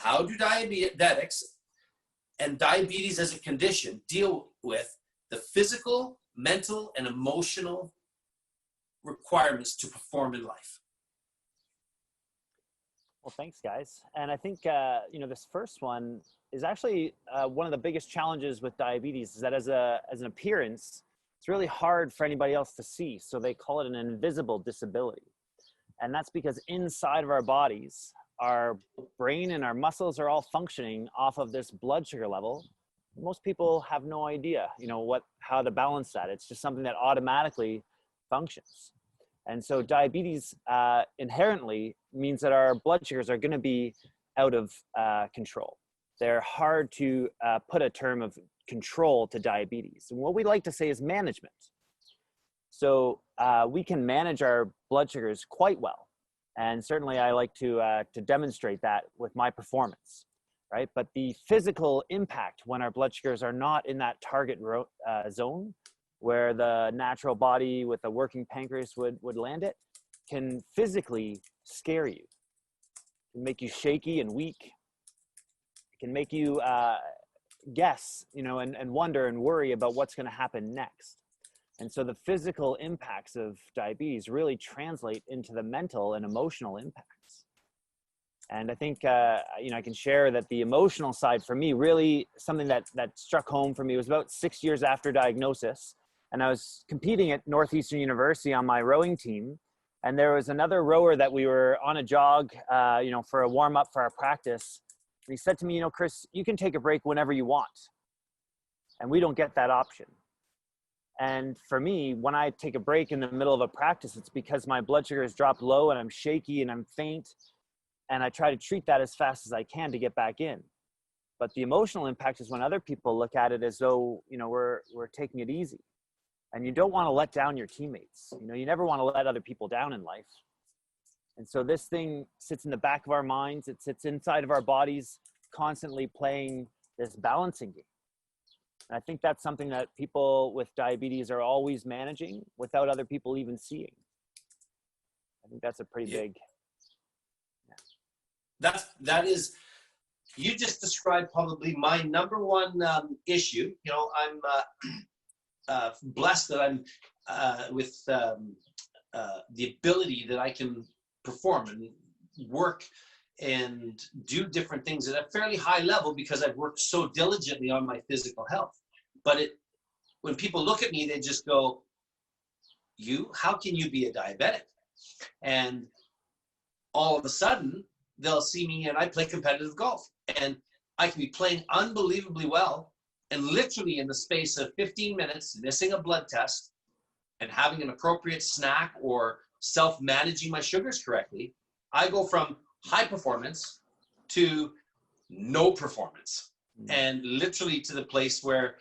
how do diabetics and diabetes as a condition deal with the physical, mental, and emotional requirements to perform in life? Well, thanks, guys. And I think, this first one is actually one of the biggest challenges with diabetes is that as an appearance, it's really hard for anybody else to see. So they call it an invisible disability. And that's because inside of our bodies, our brain and our muscles are all functioning off of this blood sugar level. Most people have no idea, how to balance that. It's just something that automatically functions. And so diabetes inherently means that our blood sugars are going to be out of control. They're hard to put a term of control to diabetes. And what we like to say is management. So we can manage our blood sugars quite well. And certainly I like to demonstrate that with my performance, right? But the physical impact when our blood sugars are not in that target zone, where the natural body with a working pancreas would land it, can physically scare you. It can make you shaky and weak. It can make you guess, and wonder and worry about what's going to happen next. And so the physical impacts of diabetes really translate into the mental and emotional impacts. And I think, I can share that the emotional side for me, really something that struck home for me was about 6 years after diagnosis. And I was competing at Northeastern University on my rowing team. And there was another rower that we were on a jog, for a warm up for our practice. And he said to me, Chris, you can take a break whenever you want. And we don't get that option. And for me, when I take a break in the middle of a practice, it's because my blood sugar has dropped low and I'm shaky and I'm faint. And I try to treat that as fast as I can to get back in. But the emotional impact is when other people look at it as though, we're taking it easy. And you don't want to let down your teammates. You never want to let other people down in life. And so this thing sits in the back of our minds. It sits inside of our bodies, constantly playing this balancing game. And I think that's something that people with diabetes are always managing without other people even seeing. I think that's a pretty big. Yeah. That is, you just described probably my number one issue. I'm blessed that I'm with the ability that I can perform and work and do different things at a fairly high level because I've worked so diligently on my physical health. But when people look at me, they just go, how can you be a diabetic? And all of a sudden, they'll see me and I play competitive golf. And I can be playing unbelievably well and literally in the space of 15 minutes, missing a blood test and having an appropriate snack or self-managing my sugars correctly, I go from high performance to no performance. And literally to the place where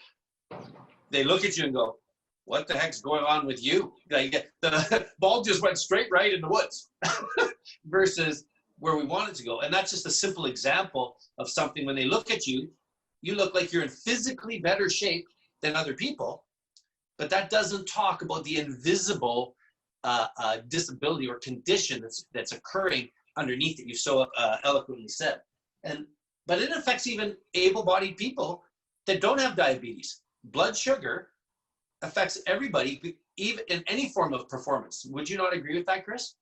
they look at you and go, what the heck's going on with you? Like, the ball just went straight right in the woods versus where we want it to go. And that's just a simple example of something. When they look at you, you look like you're in physically better shape than other people, but that doesn't talk about the invisible disability or condition that's occurring underneath it. You so eloquently said. But it affects even able-bodied people that don't have diabetes. Blood sugar affects everybody, even in any form of performance. Would you not agree with that, Chris?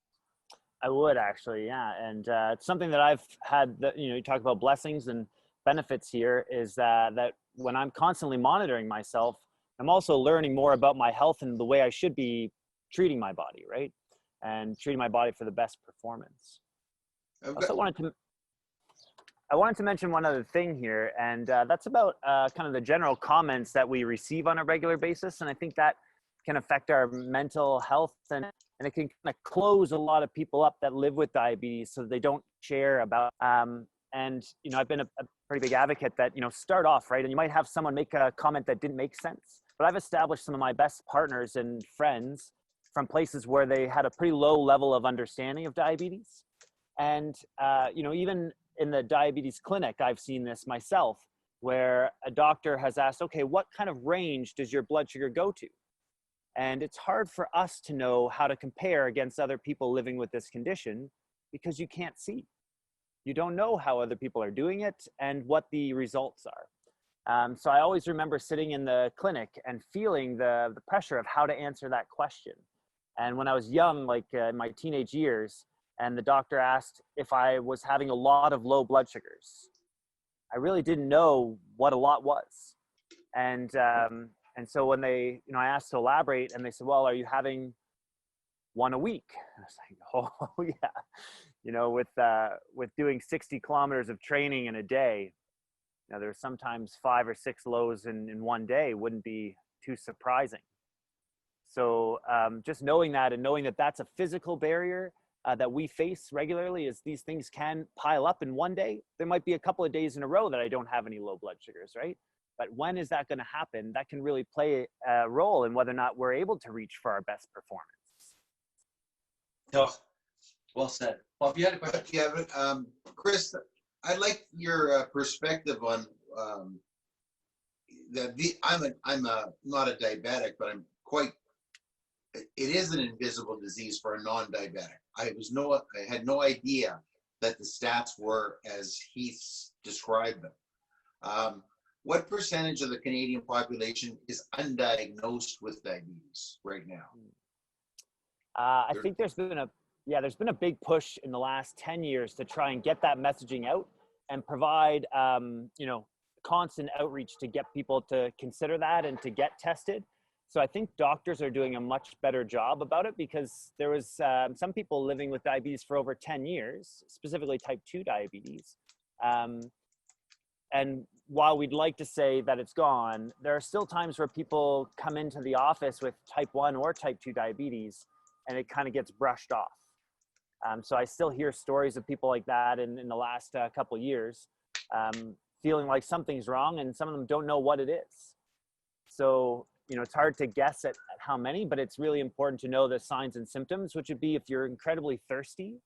I would actually, yeah. And it's something that I've had, you talk about blessings and benefits here, is that when I'm constantly monitoring myself, I'm also learning more about my health and the way I should be treating my body, right? And treating my body for the best performance. Okay. Also I wanted to mention one other thing here, and that's about kind of the general comments that we receive on a regular basis. And I think that can affect our mental health, and it can kind of close a lot of people up that live with diabetes so they don't share about. And, I've been a pretty big advocate that, start off, right? And you might have someone make a comment that didn't make sense. But I've established some of my best partners and friends from places where they had a pretty low level of understanding of diabetes. And, even in the diabetes clinic, I've seen this myself, where a doctor has asked, okay, what kind of range does your blood sugar go to? And it's hard for us to know how to compare against other people living with this condition because you can't see. you don't know how other people are doing it and what the results are. So I always remember sitting in the clinic and feeling the pressure of how to answer that question. And when I was young, like in my teenage years, and the doctor asked if I was having a lot of low blood sugars, I really didn't know what a lot was. And so when I asked to elaborate, and they said, well, are you having one a week? And I was like, oh yeah. With doing 60 kilometers of training in a day, there's sometimes 5 or 6 lows in one day wouldn't be too surprising. So just knowing that, and knowing that that's a physical barrier that we face regularly, is these things can pile up in one day. There might be a couple of days in a row that I don't have any low blood sugars, right? But when is that going to happen? That can really play a role in whether or not we're able to reach for our best performance. Oh, well said. Well, if you had a question. Yeah, Chris, I'd like your perspective on I'm not a diabetic, but it is an invisible disease for a non-diabetic. I had no idea that the stats were as Heath's described them. What percentage of the Canadian population is undiagnosed with diabetes right now? I think there's been a big push in the last 10 years to try and get that messaging out and provide, constant outreach to get people to consider that and to get tested. So I think doctors are doing a much better job about it, because there was some people living with diabetes for over 10 years, specifically type 2 diabetes. And while we'd like to say that it's gone, there are still times where people come into the office with type 1 or type 2 diabetes, and it kind of gets brushed off. So I still hear stories of people like that in the last couple of years, feeling like something's wrong, and some of them don't know what it is. So, it's hard to guess at how many, but it's really important to know the signs and symptoms, which would be if you're incredibly thirsty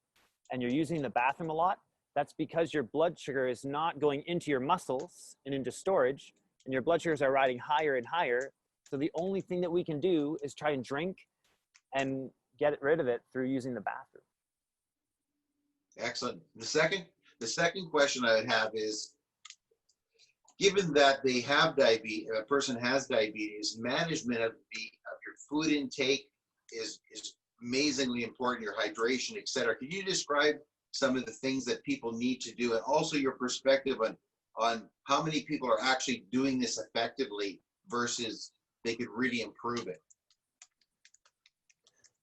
and you're using the bathroom a lot, that's because your blood sugar is not going into your muscles and into storage, and your blood sugars are riding higher and higher. So the only thing that we can do is try and drink and get rid of it through using the bathroom. Excellent. The second question I would have is, given that they have diabetes, a person has diabetes, management of your food intake is amazingly important, your hydration, etc. Could you describe some of the things that people need to do, and also your perspective on how many people are actually doing this effectively versus they could really improve it?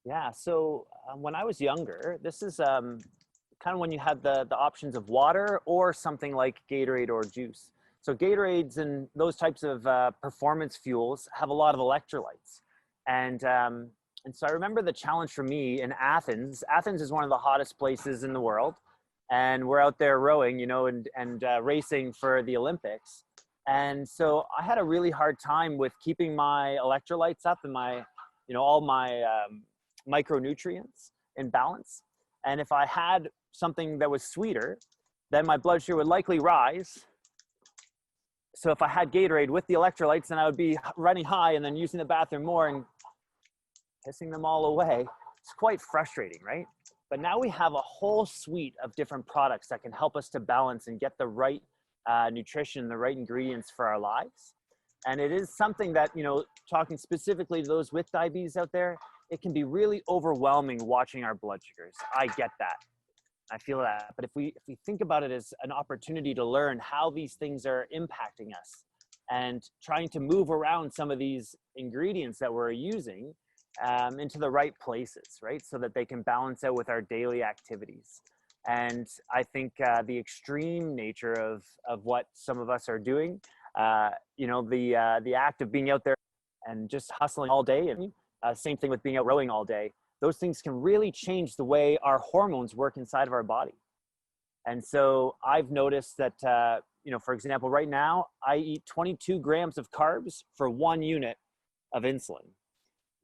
Yeah, so when I was younger, this is kind of when you had the options of water or something like Gatorade or juice. So Gatorades and those types of performance fuels have a lot of electrolytes. And so I remember the challenge for me in Athens. Athens is one of the hottest places in the world. And we're out there rowing, and racing for the Olympics. And so I had a really hard time with keeping my electrolytes up and my, all my micronutrients in balance. And if I had something that was sweeter, then my blood sugar would likely rise. So if I had Gatorade with the electrolytes, then I would be running high and then using the bathroom more and pissing them all away. It's quite frustrating, right? But now we have a whole suite of different products that can help us to balance and get the right nutrition, the right ingredients for our lives. And it is something that, talking specifically to those with diabetes out there, it can be really overwhelming watching our blood sugars. I get that. I feel that. But if we think about it as an opportunity to learn how these things are impacting us and trying to move around some of these ingredients that we're using into the right places, right? So that they can balance out with our daily activities. And I think the extreme nature of what some of us are doing, the act of being out there and just hustling all day, and same thing with being out rowing all day, those things can really change the way our hormones work inside of our body. And so I've noticed that, for example, right now I eat 22 grams of carbs for 1 unit of insulin.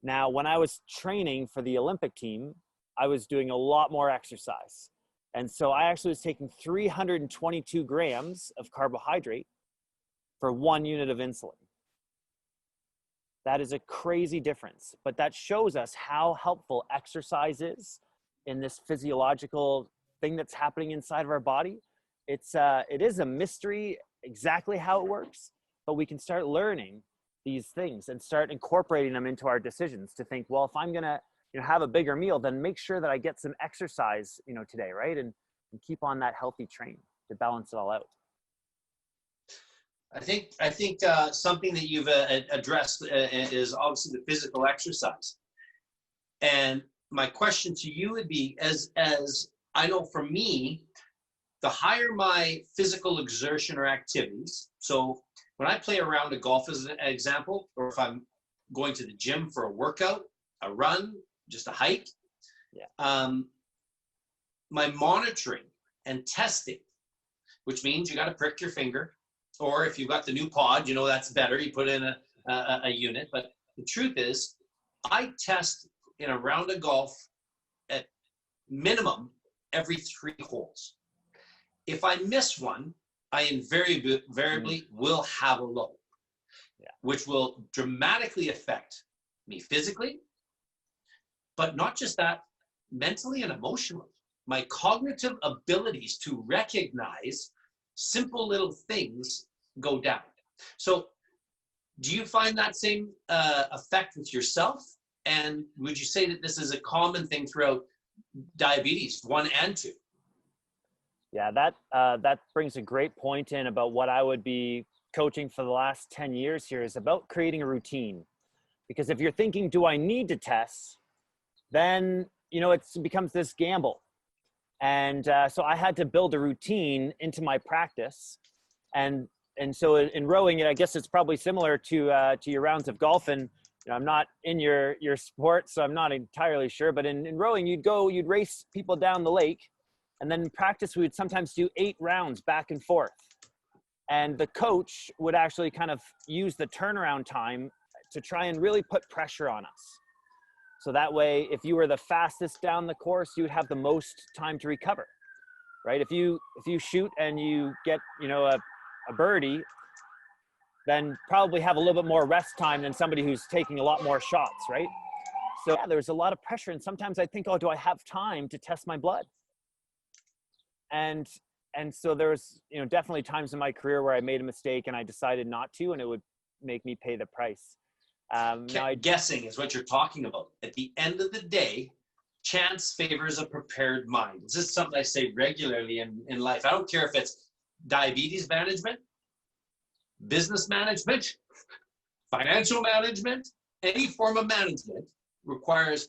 Now, when I was training for the Olympic team, I was doing a lot more exercise. And so I actually was taking 322 grams of carbohydrate for 1 unit of insulin. That is a crazy difference, but that shows us how helpful exercise is in this physiological thing that's happening inside of our body. It is a mystery exactly how it works, but we can start learning these things and start incorporating them into our decisions to think, well, if I'm going to, have a bigger meal, then make sure that I get some exercise, today, right? And keep on that healthy train to balance it all out. I think something that you've addressed is obviously the physical exercise. And my question to you would be, as I know for me, the higher my physical exertion or activities, so when I play a round of golf as an example, or if I'm going to the gym for a workout, a run, just a hike, my monitoring and testing, which means you got to prick your finger, or if you've got the new pod, that's better. You put in a unit. But the truth is, I test in a round of golf at minimum every 3 holes. If I miss one, I invariably will have a low, which will dramatically affect me physically, but not just that, mentally and emotionally. My cognitive abilities to recognize simple little things go down. So do you find that same effect with yourself? And would you say that this is a common thing throughout diabetes 1 and 2? Yeah, that brings a great point in about what I would be coaching for the last 10 years here is about creating a routine. Because if you're thinking, do I need to test? Then, it becomes this gamble. And so I had to build a routine into my practice. And so in rowing, I guess it's probably similar to your rounds of golf. And I'm not in your sport, so I'm not entirely sure. But in rowing, you'd race people down the lake. And then in practice, we would sometimes do 8 rounds back and forth. And the coach would actually kind of use the turnaround time to try and really put pressure on us. So that way, if you were the fastest down the course, you would have the most time to recover, right? If you shoot and you get, a birdie, then probably have a little bit more rest time than somebody who's taking a lot more shots, right? So yeah, there's a lot of pressure. And sometimes I think, oh, do I have time to test my blood? And so there's, definitely times in my career where I made a mistake and I decided not to, and it would make me pay the price. Guessing is what you're talking about. At the end of the day, chance favors a prepared mind. This is something I say regularly in life. I don't care if it's diabetes management, business management, financial management, any form of management requires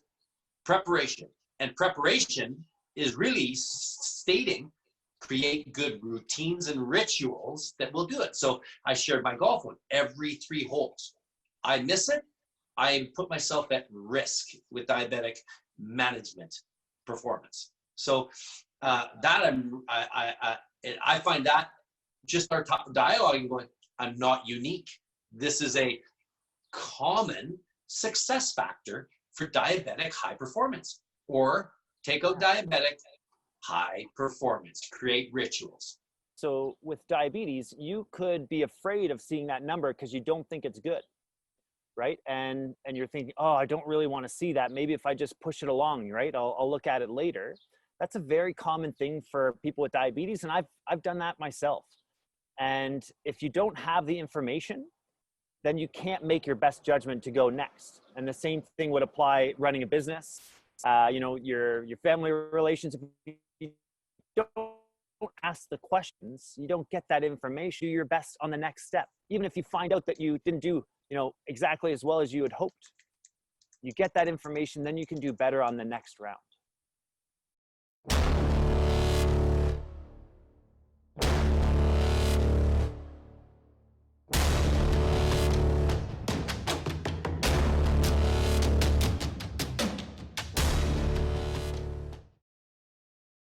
preparation. And preparation is really stating create good routines and rituals that will do it. So I shared my golf one every 3 holes. I miss it, I put myself at risk with diabetic management performance. So that I find that just our dialogue and going, I'm not unique. This is a common success factor for diabetic high performance, or take out diabetic high performance, create rituals. So with diabetes, you could be afraid of seeing that number because you don't think it's good, right? And you're thinking, oh, I don't really want to see that. Maybe if I just push it along, right? I'll look at it later. That's a very common thing for people with diabetes. And I've done that myself. And if you don't have the information, then you can't make your best judgment to go next. And the same thing would apply running a business, your family relations. If you don't ask the questions, you don't get that information. Do your best on the next step. Even if you find out that you didn't do, exactly as well as you had hoped, you get that information, then you can do better on the next round.